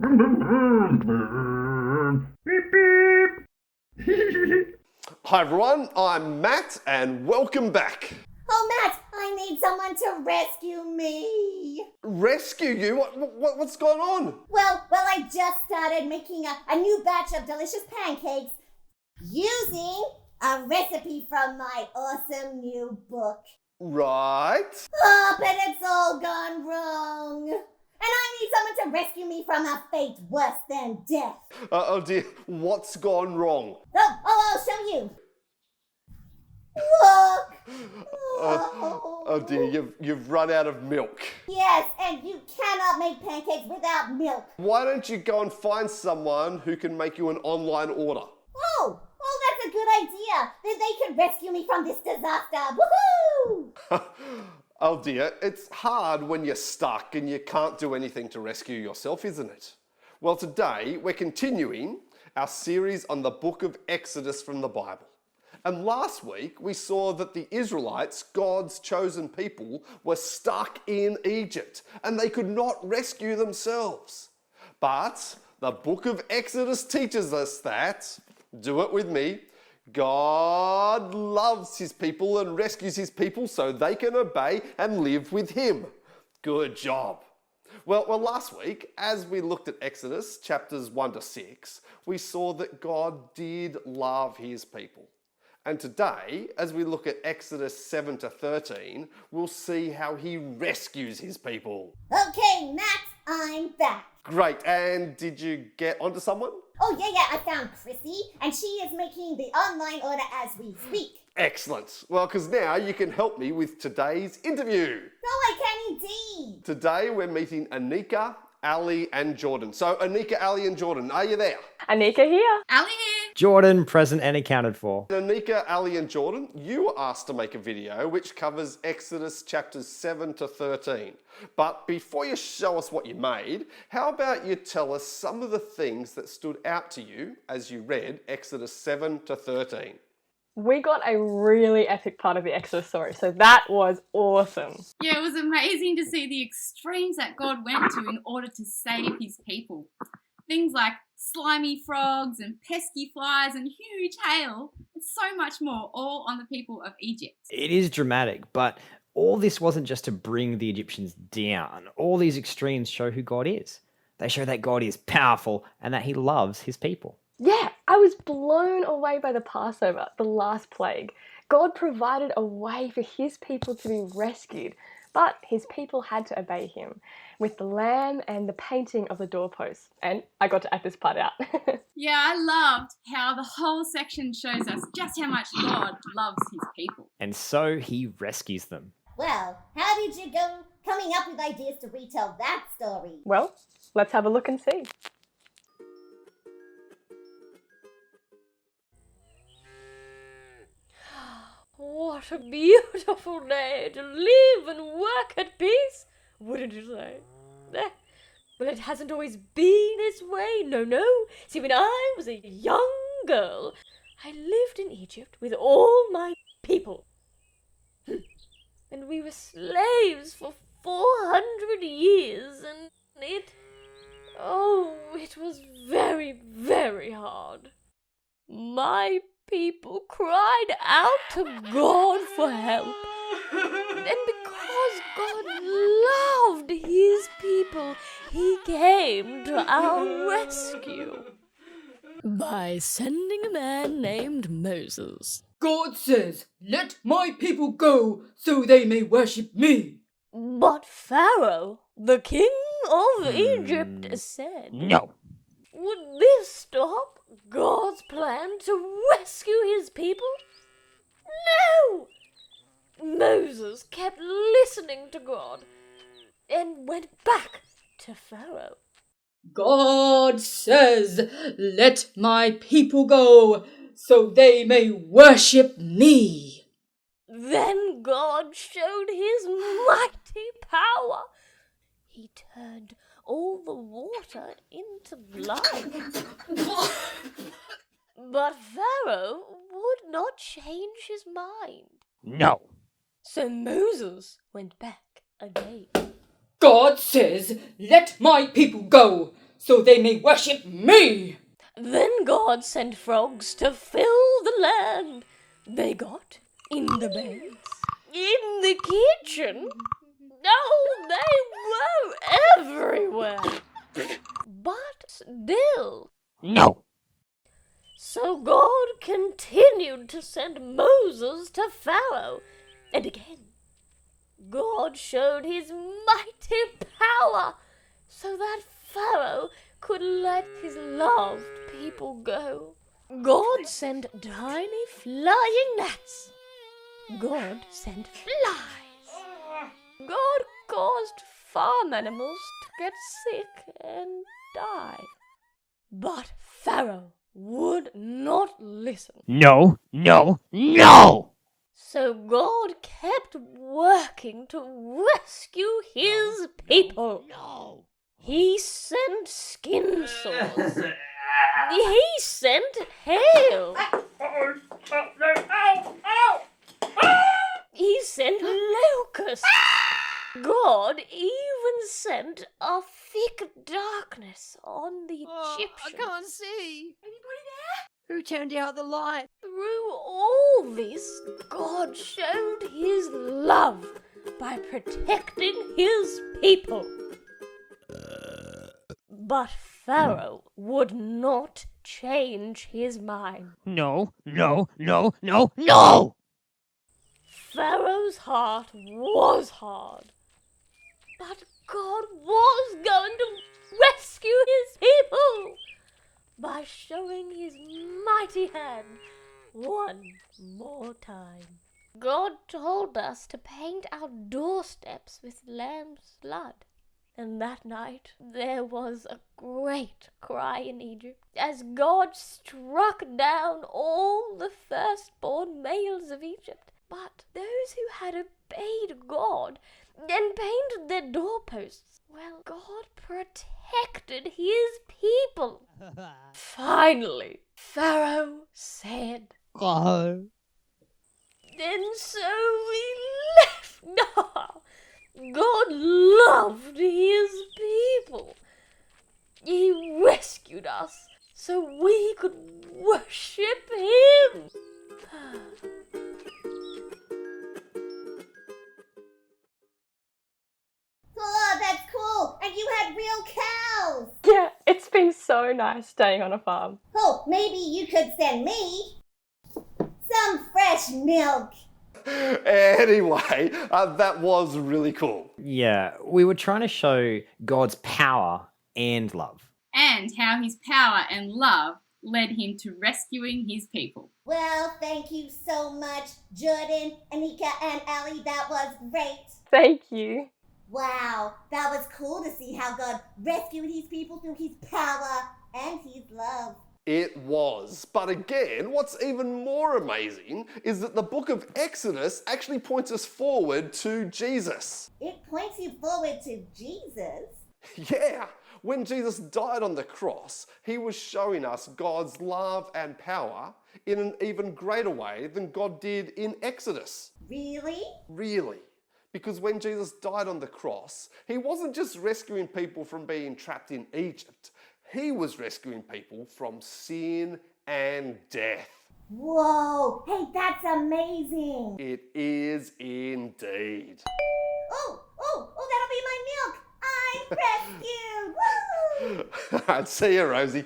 Beep beep. Hi everyone, I'm Matt and welcome back. Oh, Matt, I need someone to rescue me. Rescue you? What's going on? Well, I just started making a new batch of delicious pancakes using a recipe from my awesome new book. Right. Oh, but it's all gone wrong. And I need someone to rescue me from a fate worse than death. Oh dear, what's gone wrong? I'll show you. Look. Oh dear, you've run out of milk. Yes, and you cannot make pancakes without milk. Why don't you go and find someone who can make you an online order? Oh, that's a good idea. Then they can rescue me from this disaster. Woohoo! Oh dear, it's hard when you're stuck and you can't do anything to rescue yourself, isn't it? Well, today we're continuing our series on the book of Exodus from the Bible. And last week we saw that the Israelites, God's chosen people, were stuck in Egypt and they could not rescue themselves. But the book of Exodus teaches us that, do it with me, God loves his people and rescues his people so they can obey and live with him. Good job. Well, last week, as we looked at Exodus chapters 1 to 6, we saw that God did love his people. And today, as we look at Exodus 7 to 13, we'll see how he rescues his people. Okay, Matt, I'm back. Great, and did you get onto someone? Oh, yeah, I found Chrissy, and she is making the online order as we speak. Excellent. Well, because now you can help me with today's interview. Oh, I can indeed. Today we're meeting Anika, Ali and Jordan. So Anika, Ali and Jordan, are you there? Anika here. Ali here. Jordan, present and accounted for. Anika, Ali and Jordan, you were asked to make a video which covers Exodus chapters 7 to 13. But before you show us what you made, how about you tell us some of the things that stood out to you as you read Exodus 7 to 13? We got a really epic part of the Exodus story, so that was awesome. Yeah, it was amazing to see the extremes that God went to in order to save his people. Things like slimy frogs and pesky flies and huge hail, and so much more, all on the people of Egypt. It is dramatic, but all this wasn't just to bring the Egyptians down. All these extremes show who God is. They show that God is powerful and that he loves his people. Yeah, I was blown away by the Passover, the last plague. God provided a way for his people to be rescued, but his people had to obey him with the lamb and the painting of the doorposts. And I got to act this part out. Yeah, I loved how the whole section shows us just how much God loves his people. And so he rescues them. Well, how did you go coming up with ideas to retell that story? Well, let's have a look and see. What a beautiful day to live and work at peace, wouldn't you say? Well, it hasn't always been this way, no. See, when I was a young girl, I lived in Egypt with all my people. And we were slaves for 400 years, and it was very, very hard. My people cried out to God for help. And because God loved his people, he came to our rescue by sending a man named Moses. God says, "Let my people go so they may worship me." But Pharaoh, the king of Egypt, said, No. Would this stop God's plan to rescue his people? No! Moses kept listening to God and went back to Pharaoh. God says, "Let my people go so they may worship me." Then God showed his mighty power. He turned all the water into blood. But Pharaoh would not change his mind. No. So Moses went back again. God says, "Let my people go so they may worship me. Then God sent frogs to fill the land. They got in the beds, in the kitchen. Oh, they were everywhere. But still. No. So God continued to send Moses to Pharaoh. And again, God showed his mighty power so that Pharaoh could let his loved people go. God sent tiny flying gnats. God sent flies. God caused farm animals to get sick and die. But Pharaoh would not listen. No. No. No. So God kept working to rescue his people. No. He sent skin sores. He sent hail. He sent locusts. God even sent a thick darkness on the Egyptians. I can't see. Anybody there? Who turned out the light? Through all this, God showed his love by protecting his people. But Pharaoh would not change his mind. No. No. No. No. No. Pharaoh's heart was hard. But God was going to rescue his people by showing his mighty hand one more time. God told us to paint our doorsteps with lamb's blood. And that night there was a great cry in Egypt as God struck down all the firstborn males of Egypt. But those who had obeyed God and painted their doorposts, well, God protected his people. Finally, Pharaoh said, Oh. and so we left. No, God loved his people. He rescued us so we could worship him. Oh, that's cool. And you had real cows. Yeah, it's been so nice staying on a farm. Oh, maybe you could send me some fresh milk. Anyway, that was really cool. Yeah, we were trying to show God's power and love. And how his power and love led him to rescuing his people. Well, thank you so much, Jordan, Anika, and Ali. That was great. Thank you. Wow, that was cool to see how God rescued his people through his power and his love. It was. But again, what's even more amazing is that the book of Exodus actually points us forward to Jesus. It points you forward to Jesus. Yeah, when Jesus died on the cross, he was showing us God's love and power in an even greater way than God did in Exodus. Really? Really. Because when Jesus died on the cross, he wasn't just rescuing people from being trapped in Egypt. He was rescuing people from sin and death. Whoa, hey, that's amazing. It is indeed. Oh, that'll be my milk. I'm rescued. Woo! I'd see you, Rosie.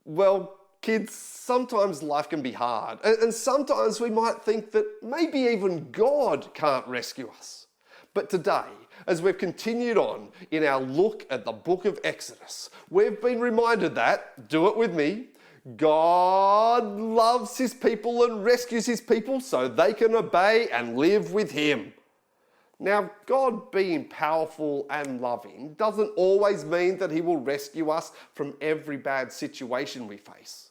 Well, kids, sometimes life can be hard. And sometimes we might think that maybe even God can't rescue us. But today, as we've continued on in our look at the book of Exodus, we've been reminded that, do it with me, God loves his people and rescues his people so they can obey and live with him. Now, God being powerful and loving doesn't always mean that he will rescue us from every bad situation we face.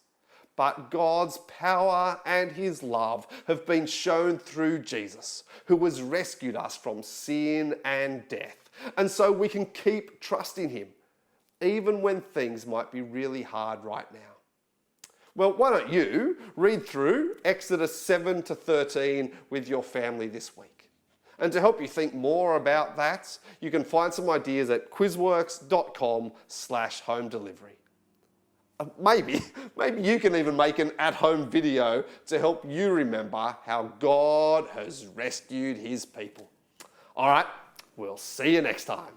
But God's power and his love have been shown through Jesus, who has rescued us from sin and death. And so we can keep trusting him, even when things might be really hard right now. Well, why don't you read through Exodus 7 to 13 with your family this week? And to help you think more about that, you can find some ideas at quizworks.com/home delivery. Maybe you can even make an at-home video to help you remember how God has rescued his people. All right, we'll see you next time.